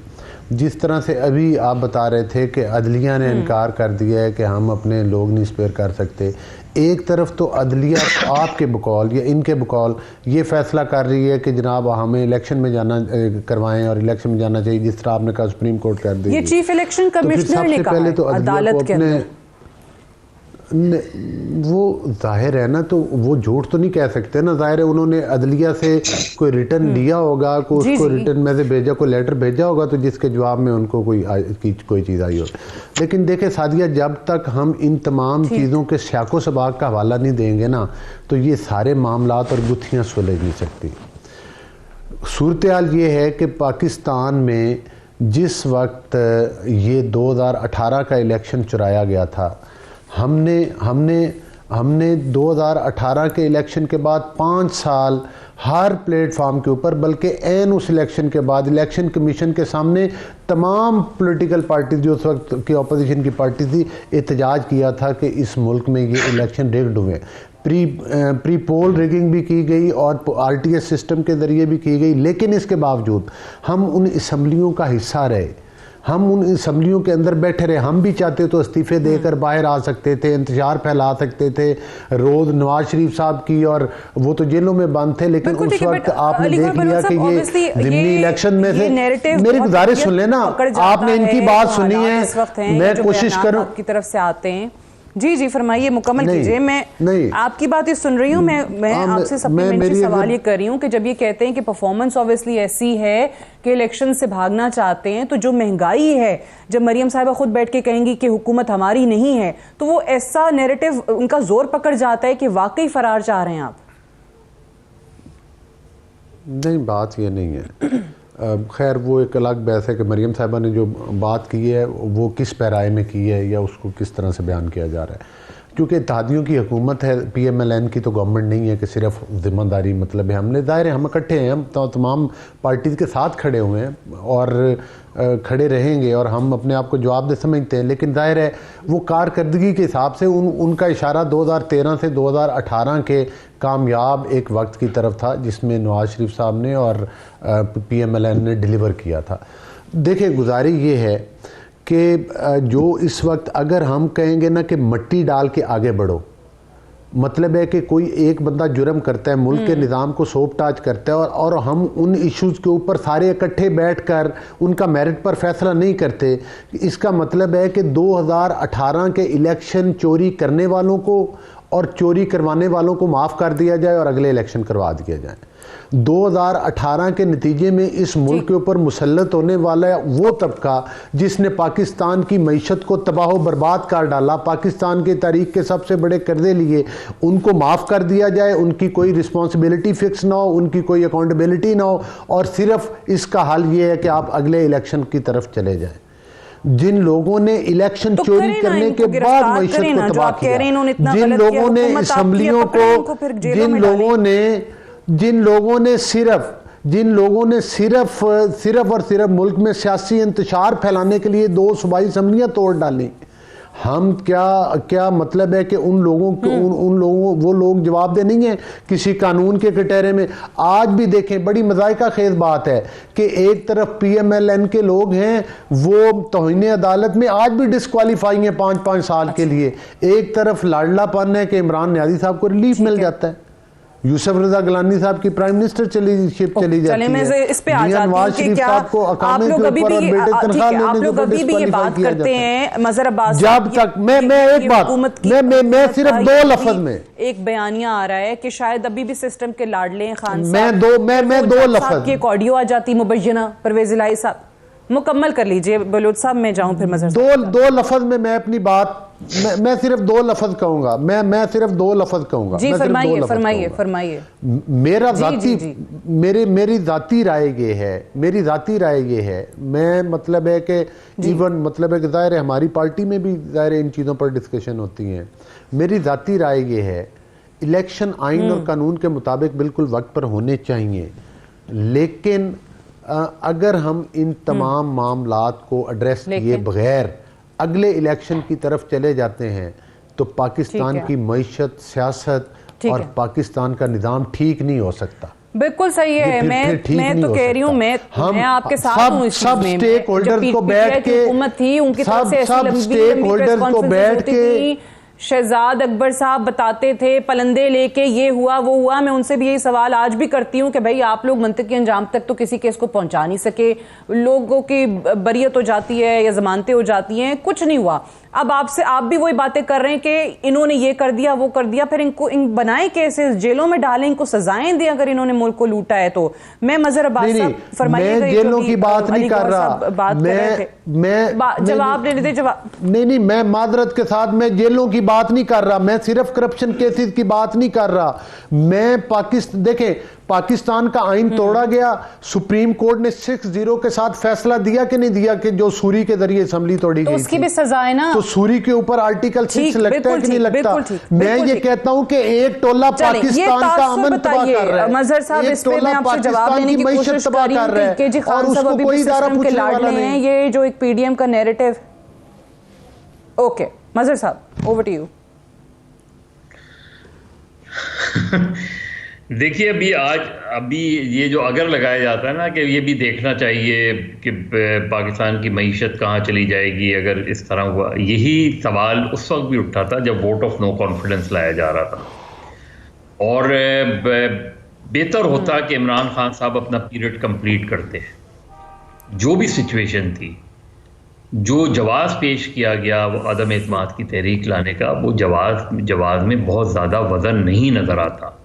जिस तरह से अभी आप बता रहे थे कि अदलिया ने इनकार कर दिया है कि हम अपने लोग नहीं स्पेयर कर सकते, एक तरफ तो अदलिया आपके बकौल या इनके बकौल ये फैसला कर रही है कि जनाब हमें इलेक्शन में जाना करवाएं और इलेक्शन में जाना चाहिए, जिस तरह आपने कहा सुप्रीम कोर्ट कर दी। ये चीफ इलेक्शन कमिश्नर ने कहा तो अदालत के अंदर वो जाहिर है ना, तो वो झूठ तो नहीं कह सकते ना। जाहिर है उन्होंने अदलिया से कोई रिटर्न लिया होगा, कोई उसको रिटर्न में से भेजा, कोई लेटर भेजा होगा, तो जिसके जवाब में उनको कोई चीज़ आई हो। लेकिन देखे सादिया, जब तक हम इन तमाम चीज़ों के शाको सबाक का हवाला नहीं देंगे ना, तो ये सारे मामलात और गुत्थियाँ सुलझ नहीं सकती। सूरत हाल ये है कि पाकिस्तान में जिस वक्त ये 2018 का इलेक्शन चुराया गया था, हमने 2018 के इलेक्शन के बाद 5 साल हर प्लेटफार्म के ऊपर, बल्कि ऐन उस इलेक्शन के बाद इलेक्शन कमीशन के सामने तमाम पॉलिटिकल पार्टी जो उस वक्त की अपोजिशन की पार्टी थी, एहतजाज किया था कि इस मुल्क में ये इलेक्शन रिग्ड हुए। प्री पोल रिगिंग भी की गई और RTS सिस्टम के ज़रिए भी की गई। लेकिन इसके बावजूद हम उन असम्बलियों का हिस्सा रहे, हम उन असम्बलियों के अंदर बैठे रहे। हम भी चाहते तो इस्तीफ़े देकर बाहर आ सकते थे, इंतजार फैला सकते थे रोज़ नवाज शरीफ साहब की, और वो तो जेलों में बंद थे। लेकिन उस वक्त आपने देख लिया कि ये ज़िमनी इलेक्शन में से, मेरी गुजारिश सुन लेना, आपने इनकी बात सुनी है, मैं कोशिश करूँ आपकी तरफ से आते हैं। जी फरमाइए, मुकम्मल कीजिए। मैं आपकी बात ये सुन रही हूँ। मैं आपसे सप्लीमेंट्री सवाल ये कर रही हूँ कि जब ये कहते हैं कि परफॉर्मेंस ऑब्वियसली ऐसी है कि इलेक्शन से भागना चाहते हैं, तो जो महंगाई है, जब मरियम साहिबा खुद बैठ के कहेंगी कि हुकूमत हमारी नहीं है, तो वो ऐसा नैरेटिव उनका जोर पकड़ जाता है कि वाकई फरार चाह रहे हैं आप? नहीं, बात ये नहीं है। खैर, वो एक अलग बहस है कि मरियम साहिबा ने जो बात की है वो किस पैराए में की है या उसको किस तरह से बयान किया जा रहा है। क्योंकि इत्तेहादियों की हुकूमत है, PMLN की तो गवर्नमेंट नहीं है कि सिर्फ जिम्मेदारी मतलब है। हमने दायरे हम इकट्ठे हैं, हम तो तमाम पार्टीज़ के साथ खड़े हुए हैं और खड़े रहेंगे और हम अपने आप को जवाबदेह समझते हैं। लेकिन जाहिर है वो कारकर्दगी के हिसाब से उनका इशारा 2013 से 2018 के कामयाब एक वक्त की तरफ था, जिसमें नवाज शरीफ साहब ने और PMLN ने डिलीवर किया था। देखिए, गुजारिश ये है कि जो इस वक्त अगर हम कहेंगे ना कि मट्टी डाल के आगे बढ़ो, मतलब है कि कोई एक बंदा जुर्म करता है, मुल्क के निज़ाम को सोप टाच करता है और हम उन इश्यूज़ के ऊपर सारे इकट्ठे बैठकर उनका मेरिट पर फैसला नहीं करते, इसका मतलब है कि 2018 के इलेक्शन चोरी करने वालों को और चोरी करवाने वालों को माफ़ कर दिया जाए और अगले इलेक्शन करवा दिया जाए। 2018 के नतीजे में इस मुल्क के ऊपर मुसल्लत होने वाला है वो तबका जिसने पाकिस्तान की मईशत को तबाह बर्बाद कर डाला, पाकिस्तान की तारीख के सबसे बड़े कर्जे लिए, उनको माफ़ कर दिया जाए, उनकी कोई रिस्पॉन्सिबिलिटी फिक्स ना हो, उनकी कोई अकाउंटेबिलिटी ना हो, और सिर्फ इसका हल ये है कि आप अगले इलेक्शन की तरफ चले जाएं। जिन लोगों ने इलेक्शन तो चोरी करने के बाद मईशत को तबाह किया, जिन लोगों ने असम्बलियों को, जिन लोगों ने सिर्फ और सिर्फ मुल्क में सियासी इंतशार फैलाने के लिए 2 सूबाई असम्बलियाँ तोड़ डाली, हम क्या मतलब है कि उन लोगों वो लोग जवाबदेह नहीं है किसी कानून के कटहरे में। आज भी देखें, बड़ी मज़ाइका खेज बात है कि एक तरफ PMLN के लोग हैं, वो तौहीन अदालत में आज भी डिस्क्वालीफाई हैं 5-5 साल के लिए। एक तरफ लाडलापन है कि इमरान न्याजी साहब को रिलीफ मिल जाता है, यूसुफ रजा गिलानी साहब की प्राइम मिनिस्टर चली जाती है, इस पे आ जाती हूं कि क्या आप लोग अभी भी ये बात करते हैं मजहर अब्बास जब तक मैं सिर्फ 2 लफ्ज में एक बयानिया आ रहा है कि शायद अभी भी सिस्टम के लाडले हैं खान साहब, मैं 2 लफ्ज की एक ऑडियो आ जाती मुबैयना परवेज इलाही साहब, मुकम्मल कर लीजिए बलोच साहब, मैं जाऊं फिर मजहर साहब। दो लफ्ज में मैं अपनी बात मैं सिर्फ दो लफ्ज कहूंगा, मैं सिर्फ दो लफ्ज कहूंगा। जी फरमाइए। मेरा जाती मेरी जाती राय ये है, मैं मतलब है कि इवन मतलब है कि जाहिर है हमारी पार्टी में भी जाहिर है इन चीज़ों पर डिस्कशन होती हैं। मेरी जाती राय ये है, इलेक्शन आइन और कानून के मुताबिक बिल्कुल वक्त पर होने चाहिए, लेकिन अगर हम इन तमाम मामलात को एड्रेस किए बगैर अगले इलेक्शन की तरफ चले जाते हैं तो पाकिस्तान की मईशत, सियासत और पाकिस्तान का निज़ाम ठीक नहीं हो सकता। बिल्कुल सही है। मैं तो कह रही हूँ, मैं आपके साथ हूँ इस सब स्टेक होल्डर्स को बैठ के हुकूमत थी, उनकी तरफ से सब स्टेक होल्डर्स को बैठ के शहजाद अकबर साहब बताते थे, पलंदे लेके ये हुआ वो हुआ। मैं उनसे भी यही सवाल आज भी करती हूँ कि भाई आप लोग मंतकी अंजाम तक तो किसी केस को पहुंचा नहीं सके, लोगों की बरियत हो जाती है या जमानतें हो जाती हैं, कुछ नहीं हुआ। अब आप भी वही बातें कर रहे हैं कि इन्होंने ये कर दिया वो कर दिया, फिर इनको बनाए केसेस, जेलों में डालें, इनको सजाएं दें अगर इन्होंने मुल्क को लूटा है तो। मैं मजहर अब्बास साहब फरमाइएगा, जेलों की बात नहीं कर रहा, मैं जवाब दे देते जवाब। नहीं, मैं मादरत के साथ मैं जेलों की बात नहीं कर रहा, मैं सिर्फ करप्शन केसेस की बात नहीं कर रहा। मैं देखें पाकिस्तान का आइन तोड़ा गया, सुप्रीम कोर्ट ने 6-0 के साथ फैसला दिया कि नहीं दिया कि जो सूरी के जरिए असेंबली तोड़ी गई, उसकी भी सजा है ना। तो सूरी के ऊपर आर्टिकल 6 लगता है कि नहीं लगता? मैं ये कहता हूं कि एक टोला पाकिस्तान का अमन तबाह कर रहा है, मजहर साहब इस पे मैं आपसे जवाब देने की कोशिश कर रही हूं कि जी खान साहब अभी भी सिस्टम के लाडले हैं, ये जो एक पीडीएम का नैरेटिव। ओके मजहर साहब, ओवर टू यू। देखिए अभी ये जो अगर लगाया जाता है ना कि ये भी देखना चाहिए कि पाकिस्तान की मईशत कहाँ चली जाएगी अगर इस तरह हुआ, यही सवाल उस वक्त भी उठा था जब वोट ऑफ नो कॉन्फिडेंस लाया जा रहा था। और बेहतर होता कि इमरान खान साहब अपना पीरियड कंप्लीट करते हैं। जो भी सिचुएशन थी, जो जवाब पेश किया गया वो अदम एतमाद की तहरीक लाने का, वो जवाब में बहुत ज़्यादा वज़न नहीं नज़र आता।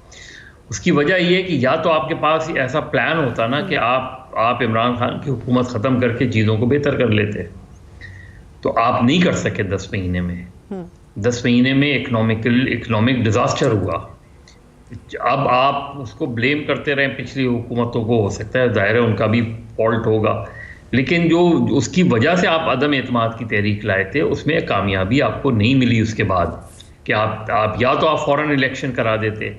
उसकी वजह यह है कि या तो आपके पास ऐसा प्लान होता ना कि आप इमरान खान की हुकूमत ख़त्म करके चीज़ों को बेहतर कर लेते, तो आप नहीं कर सके 10 महीने में। 10 महीने में इकोनॉमिक डिज़ास्टर हुआ। अब आप उसको ब्लेम करते रहें पिछली हुकूमतों को, हो सकता है जाहिर है उनका भी फॉल्ट होगा, लेकिन जो उसकी वजह से आप अदम एतमाद की तहरीक लाए थे उसमें कामयाबी आपको नहीं मिली उसके बाद कि आप या तो आप फ़ौरन इलेक्शन करा देते।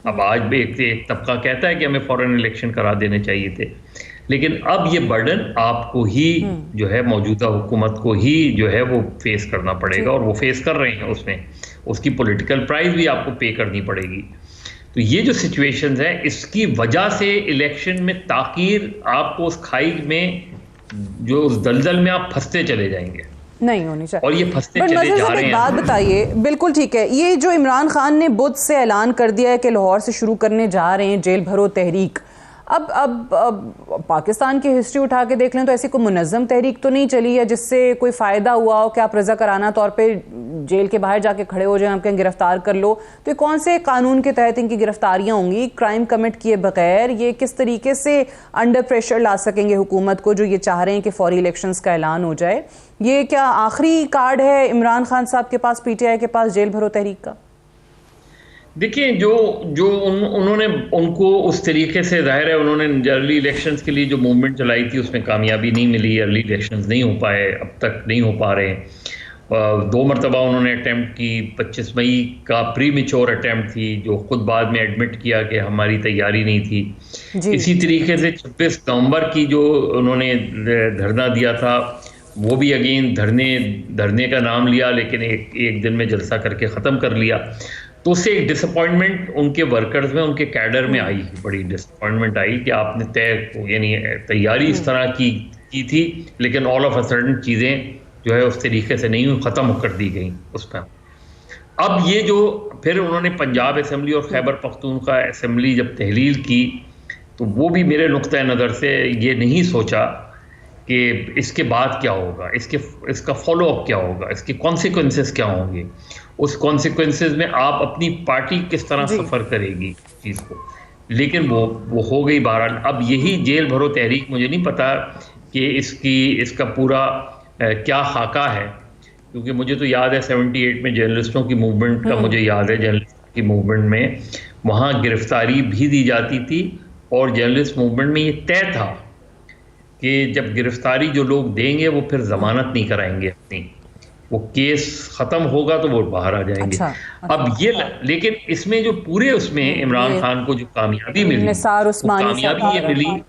अब आज भी एक तबका कहता है कि हमें फ़ौरन इलेक्शन करा देने चाहिए थे, लेकिन अब ये बर्डन आपको ही जो है मौजूदा हुकूमत को ही जो है वो फेस करना पड़ेगा, और वो फेस कर रहे हैं। उसमें उसकी पॉलिटिकल प्राइस भी आपको पे करनी पड़ेगी। तो ये जो सिचुएशंस है, इसकी वजह से इलेक्शन में ताकीर आपको उस खाई में, जो उस दलदल में आप फंसते चले जाएंगे, नहीं होनी चाहिए। और ये फंसते चले जा रहे हैं। बात बताइए, बिल्कुल ठीक है, ये जो इमरान खान ने बुध से ऐलान कर दिया है कि लाहौर से शुरू करने जा रहे हैं जेल भरो तहरीक, अब पाकिस्तान की हिस्ट्री उठा के देख लें तो ऐसी कोई मुनज़्ज़म तहरीक तो नहीं चली है जिससे कोई फ़ायदा हुआ हो कि आप रज़ाकाराना तौर पे जेल के बाहर जाके खड़े हो जाएं, आपके गिरफ्तार कर लो। तो ये कौन से कानून के तहत इनकी गिरफ्तारियां होंगी, क्राइम कमिट किए बगैर? ये किस तरीके से अंडर प्रेशर ला सकेंगे हुकूमत को जो ये चाह रहे हैं कि फौरी इलेक्शंस का ऐलान हो जाए? ये क्या आखिरी कार्ड है इमरान खान साहब के पास, पीटीआई के पास, जेल भरो तहरीक का? देखिए, उन्होंने उनको उस तरीके से, जाहिर है उन्होंने अर्ली इलेक्शंस के लिए जो मूवमेंट चलाई थी उसमें कामयाबी नहीं मिली, अर्ली इलेक्शंस नहीं हो पाए, अब तक नहीं हो पा रहे। 2 मरतबा उन्होंने अटैम्प्ट की, 25 मई का प्री मेच्योर अटैम्प्ट थी जो खुद बाद में एडमिट किया कि हमारी तैयारी नहीं थी। इसी तरीके से 26 नवंबर की जो उन्होंने धरना दिया था, वो भी अगेन धरने का नाम लिया, लेकिन एक दिन में जलसा करके ख़त्म कर लिया। तो उससे एक डिसअपॉइंटमेंट उनके वर्कर्स में, उनके कैडर में आई, बड़ी डिसअपॉइंटमेंट आई कि आपने यानी तैयारी इस तरह की थी, लेकिन ऑल ऑफ अ सडन चीज़ें जो है उस तरीके से नहीं हुई, ख़त्म कर दी गई उस पर। अब ये जो फिर उन्होंने पंजाब असेंबली और खैबर पख्तूनख्वा असेंबली जब तहलील की, तो वो भी मेरे नुक्ता नज़र से ये नहीं सोचा कि इसके बाद क्या होगा, इसका फॉलोअप क्या होगा, इसके कॉन्सिक्वेंसेस क्या होंगे, उस कॉन्सिक्वेंसेस में आप अपनी पार्टी किस तरह सफ़र करेगी चीज़ को। लेकिन वो हो गई बहरहाल। अब यही जेल भरो तहरीक, मुझे नहीं पता कि इसका पूरा क्या खाका है, क्योंकि मुझे तो याद है 78 में जर्नलिस्टों की मूवमेंट का मुझे याद है, जर्नलिस्ट की मूवमेंट में वहाँ गिरफ्तारी भी दी जाती थी और जर्नलिस्ट मूवमेंट में ये तय था कि जब गिरफ्तारी जो लोग देंगे वो फिर जमानत नहीं कराएंगे अपनी, वो केस खत्म होगा तो वो बाहर आ जाएंगे। अच्छा। अब ये लेकिन इसमें जो पूरे उसमें इमरान खान को जो कामयाबी मिली,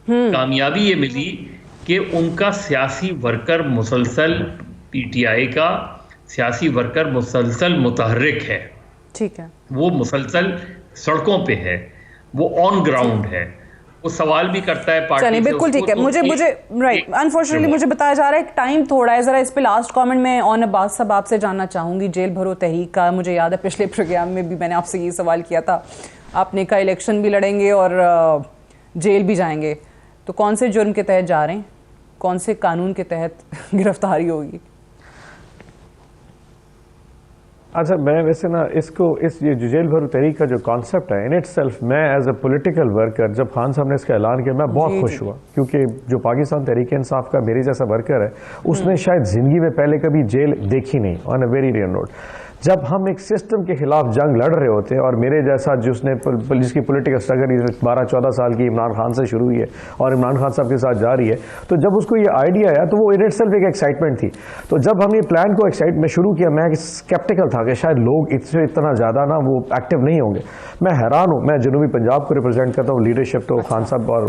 कामयाबी ये मिली कि उनका सियासी वर्कर मुसलसल, पीटीआई का सियासी वर्कर मुसलसल मुतहर्रिक है, ठीक है, वो मुसलसल सड़कों पे है, वो ऑन ग्राउंड है, वो सवाल भी करता है पार्टी से। बिल्कुल ठीक है। मुझे राइट, अनफॉर्चुनेटली मुझे बताया जा रहा है टाइम थोड़ा है, जरा इस पे लास्ट कमेंट में ऑन अब्बास साहब आपसे जानना चाहूंगी। जेल भरो तहरीक का मुझे याद है पिछले प्रोग्राम में भी मैंने आपसे ये सवाल किया था, आपने कहा इलेक्शन भी लड़ेंगे और जेल भी जाएंगे, तो कौन से जुर्म के तहत जा रहे हैं, कौन से कानून के तहत गिरफ्तारी होगी? अच्छा, मैं वैसे ना ये जेल भरो तहरीक का जो कॉन्सेप्ट है इन इटसेल्फ, मैं एज ए पॉलिटिकल वर्कर जब खान साहब ने इसका ऐलान किया मैं बहुत खुश हुआ, क्योंकि जो पाकिस्तान तहरीक इंसाफ का मेरे जैसा वर्कर है उसने शायद जिंदगी में पहले कभी जेल देखी नहीं, on a very real note. जब हम एक सिस्टम के खिलाफ जंग लड़ रहे होते हैं और मेरे जैसा जिसने जिसकी पॉलिटिकल स्ट्रगल 12-14 साल की इमरान खान से शुरू हुई है और इमरान खान साहब के साथ जा रही है, तो जब उसको ये आइडिया आया तो वो इन इटसेल्फ एक एक्साइटमेंट थी। तो जब हम ये प्लान को में शुरू किया, मैं स्केप्टिकल था कि शायद लोग इससे इतना ज़्यादा ना वो एक्टिव नहीं होंगे। मैं हैरान हूँ, मैं जनूबी पंजाब को रिप्रेजेंट करता हूँ, लीडरशिप तो खान साहब और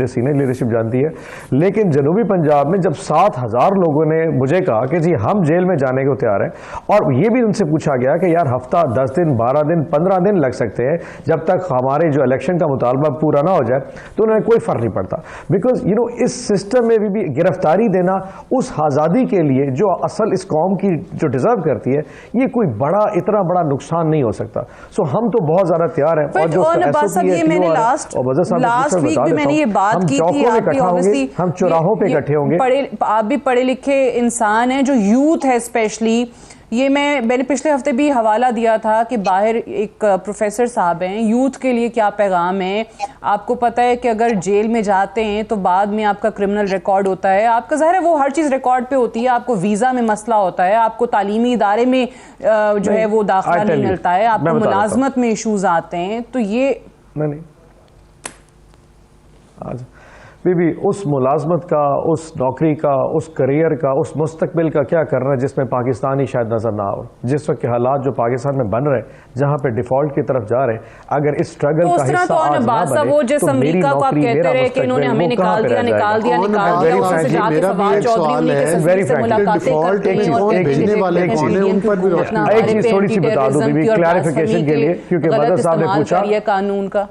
सीनियर लीडरशिप जानती है, लेकिन जनूबी पंजाब में जब 7,000 लोगों ने मुझे कहा कि जी हम जेल में जाने को तैयार हैं, और ये भी उनसे पूछा गया कि यार हफ्ता 10 दिन 12 दिन 15 दिन लग सकते हैं जब तक हमारे जो इलेक्शन का मुतालबा पूरा ना हो जाए, तो उन्हें कोई फर्क नहीं पड़ता, बिकॉज इस सिस्टम में भी गिरफ्तारी देना उस आज़ादी के लिए जो असल इस कौम की जो डिजर्व करती है, ये कोई इतना बड़ा नुकसान नहीं हो सकता। सो हम तो बहुत ज्यादा तैयार हैं। और जो लास्ट वीक भी मैंने ये बात की थी, हम चौराहों पे इकट्ठे होंगे। आप भी पढ़े लिखे इंसान हैं, जो यूथ है स्पेशली, ये मैंने पिछले हफ्ते भी हवाला दिया था कि बाहर एक प्रोफेसर साहब हैं, यूथ के लिए क्या पैगाम है। आपको पता है कि अगर जेल में जाते हैं तो बाद में आपका क्रिमिनल रिकॉर्ड होता है, आपका ज़ाहिर है वो हर चीज़ रिकॉर्ड पे होती है, आपको वीज़ा में मसला होता है, आपको तालीमी इदारे में जो है वो दाखिला नहीं मिलता है, आपको मुलाजमत में इशूज़ आते हैं, तो ये नहीं बीबी उस मुलाजमत का, उस नौकरी का, उस करियर का, उस मुस्तकबिल का क्या करना है जिसमें पाकिस्तानी शायद नजर ना हो। जिस वक्त के हालात जो पाकिस्तान में बन रहे हैं, जहां पे डिफॉल्ट की तरफ जा रहे हैं, अगर इस स्ट्रगल का हिस्सा आज ना बने, वो जिस अमेरिका को आप कहते रहे कि इन्होंने हमें निकाल दिया, उनसे जाके फवाद चौधरी एक चीज थोड़ी सी बता दूं बीबी क्लैरिफिकेशन के लिए, क्योंकि मदर साहब ने पूछा कानून का।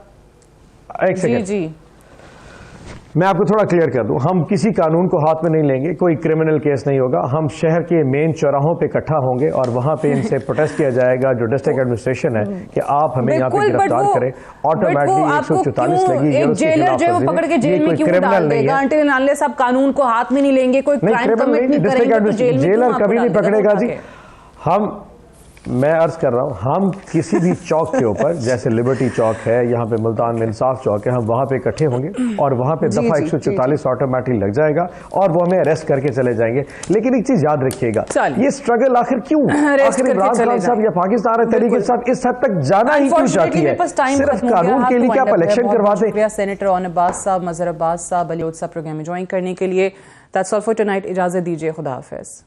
एक सेकंड जी, मैं आपको थोड़ा क्लियर कर दूं, हम किसी कानून को हाथ में नहीं लेंगे, कोई क्रिमिनल केस नहीं होगा, हम शहर के मेन चौराहों पे इकट्ठा होंगे और वहां पे इनसे प्रोटेस्ट किया जाएगा जो डिस्ट्रिक्ट एडमिनिस्ट्रेशन है कि आप हमें यहाँ पे गिरफ्तार करें। ऑटोमेटिकली 144 लगी, एक जेलर जो है वो पकड़ के जेल में क्यों डाल देगा? अनटिल साहब कानून को हाथ में नहीं लेंगे, कोई क्राइम कमिट नहीं करेंगे तो जेल में जेलर कभी नहीं पकड़ेगा जी। मैं अर्ज कर रहा हूं, हम किसी भी चौक के ऊपर, जैसे लिबर्टी चौक है, यहाँ पे मुल्तान में इंसाफ चौक है, हम वहां पे इकट्ठे होंगे और वहां पे दफा 144 ऑटोमेटिक लग जाएगा और वो हमें अरेस्ट करके चले जाएंगे। लेकिन एक चीज याद रखिएगा, ये स्ट्रगल आखिर क्यों, आखिर इमरान खान साहब या पाकिस्तान तरीके के साथ इस हद तक जाना ही क्यों चाहती है? सिर्फ कानून के लिए क्या आप इलेक्शन करवाते? सेनेटर ऑन अब्बास साहब, मजहर अब्बास साहब, अली साहब प्रोग्राम में ज्वाइन करने के लिए। That's all for tonight. इजाजत दीजिए, खुदा हाफिज।